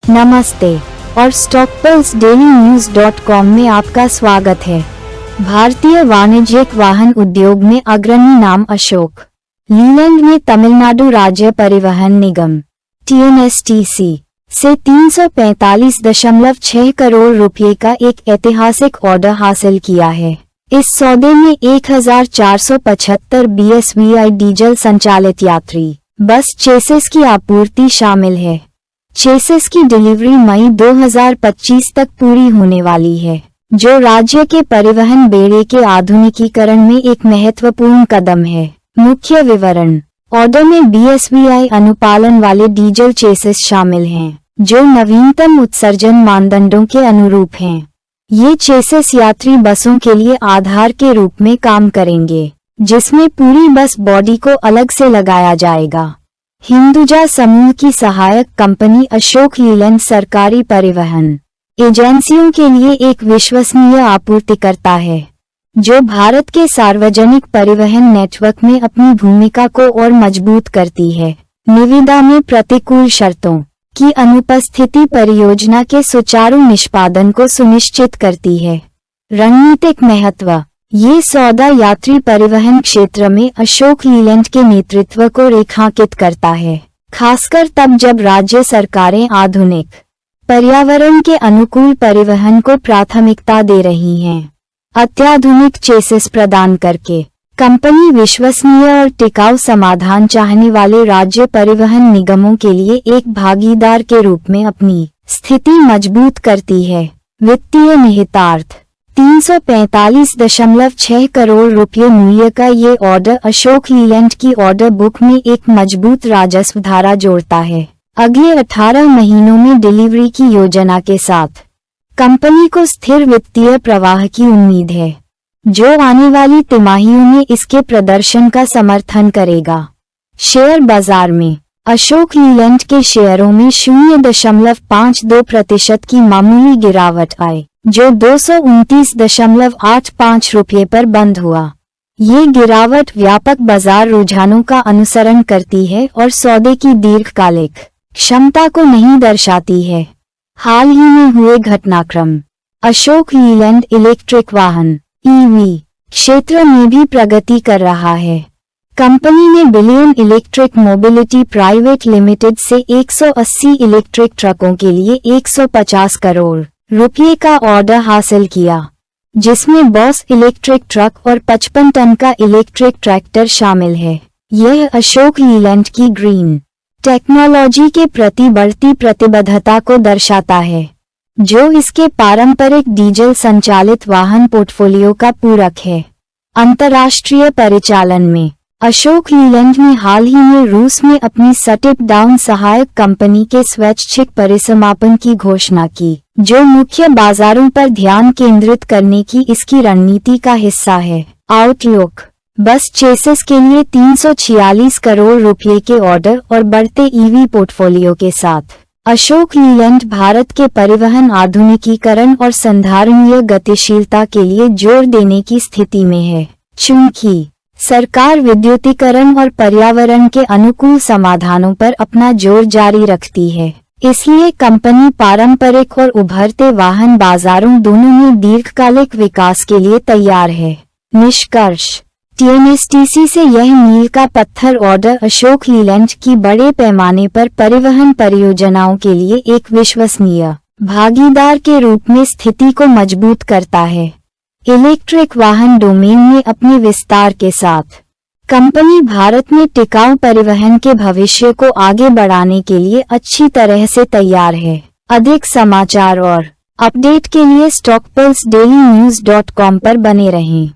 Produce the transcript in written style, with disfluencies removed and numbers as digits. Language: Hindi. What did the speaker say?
नमस्ते और stockpulse.dailynews.com में आपका स्वागत है। भारतीय वाणिज्यिक वाहन उद्योग में अग्रणी नाम अशोक लीलैंड ने तमिलनाडु राज्य परिवहन निगम TNSTC से 345.6 करोड़ रुपए का एक ऐतिहासिक ऑर्डर हासिल किया है। इस सौदे में 1475 BSVI डीजल संचालित यात्री बस चेसिस की आपूर्ति शामिल है। चेसिस की डिलीवरी मई 2025 तक पूरी होने वाली है, जो राज्य के परिवहन बेड़े के आधुनिकीकरण में एक महत्वपूर्ण कदम है। मुख्य विवरण: ऑर्डर में BSVI अनुपालन वाले डीजल चेसिस शामिल हैं, जो नवीनतम उत्सर्जन मानदंडों के अनुरूप हैं। ये चेसिस यात्री बसों के लिए आधार के रूप में काम करेंगे, जिसमें पूरी बस बॉडी को अलग से लगाया जाएगा। हिंदुजा समूह की सहायक कंपनी अशोक लीलैंड सरकारी परिवहन एजेंसियों के लिए एक विश्वसनीय आपूर्तिकर्ता है, जो भारत के सार्वजनिक परिवहन नेटवर्क में अपनी भूमिका को और मजबूत करती है। निविदा में प्रतिकूल शर्तों की अनुपस्थिति परियोजना के सुचारू निष्पादन को सुनिश्चित करती है। रणनीतिक महत्व: ये सौदा यात्री परिवहन क्षेत्र में अशोक लीलैंड के नेतृत्व को रेखांकित करता है, खासकर तब जब राज्य सरकारें आधुनिक, पर्यावरण के अनुकूल परिवहन को प्राथमिकता दे रही हैं। अत्याधुनिक चेसिस प्रदान करके कंपनी विश्वसनीय और टिकाऊ समाधान चाहने वाले राज्य परिवहन निगमों के लिए एक भागीदार के रूप में अपनी स्थिति मजबूत करती है। वित्तीय निहितार्थ: 345.6 करोड़ रुपये मूल्य का ये ऑर्डर अशोक लीलैंड की ऑर्डर बुक में एक मजबूत राजस्व धारा जोड़ता है। अगले 18 महीनों में डिलीवरी की योजना के साथ कंपनी को स्थिर वित्तीय प्रवाह की उम्मीद है, जो आने वाली तिमाहियों में इसके प्रदर्शन का समर्थन करेगा। शेयर बाजार में अशोक लीलैंड के शेयरों में 0.52% की मामूली गिरावट आई, जो 229.85 रुपये पर बंद हुआ। ये गिरावट व्यापक बाजार रुझानों का अनुसरण करती है और सौदे की दीर्घकालिक क्षमता को नहीं दर्शाती है। हाल ही में हुए घटनाक्रम: अशोक लीलैंड इलेक्ट्रिक वाहन EV क्षेत्र में भी प्रगति कर रहा है। कंपनी ने billion electric mobility private limited से 180 इलेक्ट्रिक ट्रकों के लिए 150 करोड़ रुपये का ऑर्डर हासिल किया, जिसमें बॉस इलेक्ट्रिक ट्रक और 55 टन का इलेक्ट्रिक ट्रैक्टर शामिल है। यह अशोक लीलैंड की ग्रीन टेक्नोलॉजी के प्रति बढ़ती प्रतिबद्धता को दर्शाता है, जो इसके पारंपरिक डीजल संचालित वाहन पोर्टफोलियो का पूरक है। अंतर्राष्ट्रीय परिचालन में अशोक लीलैंड ने हाल ही में रूस में अपनी स्टेप डाउन सहायक कंपनी के स्वैच्छिक परिसमापन की घोषणा की, जो मुख्य बाजारों पर ध्यान केंद्रित करने की इसकी रणनीति का हिस्सा है। आउटलुक: बस चेसिस के लिए 346 करोड़ रुपये के ऑर्डर और बढ़ते EV पोर्टफोलियो के साथ अशोक लीलैंड भारत के परिवहन आधुनिकीकरण और संधारणीय गतिशीलता के लिए जोर देने की स्थिति में है। चूंकि सरकार विद्युतीकरण और पर्यावरण के अनुकूल समाधानों पर अपना जोर जारी रखती है, इसलिए कंपनी पारंपरिक और उभरते वाहन बाजारों दोनों में दीर्घकालिक विकास के लिए तैयार है। निष्कर्ष: TNSTC से यह मील का पत्थर ऑर्डर अशोक लीलैंड की बड़े पैमाने पर परिवहन परियोजनाओं के लिए एक विश्वसनीय भागीदार के रूप में स्थिति को मजबूत करता है। इलेक्ट्रिक वाहन डोमेन में अपने विस्तार के साथ कंपनी भारत में टिकाऊ परिवहन के भविष्य को आगे बढ़ाने के लिए अच्छी तरह से तैयार है। अधिक समाचार और अपडेट के लिए stockpulse.dailynews.com पर बने रहें।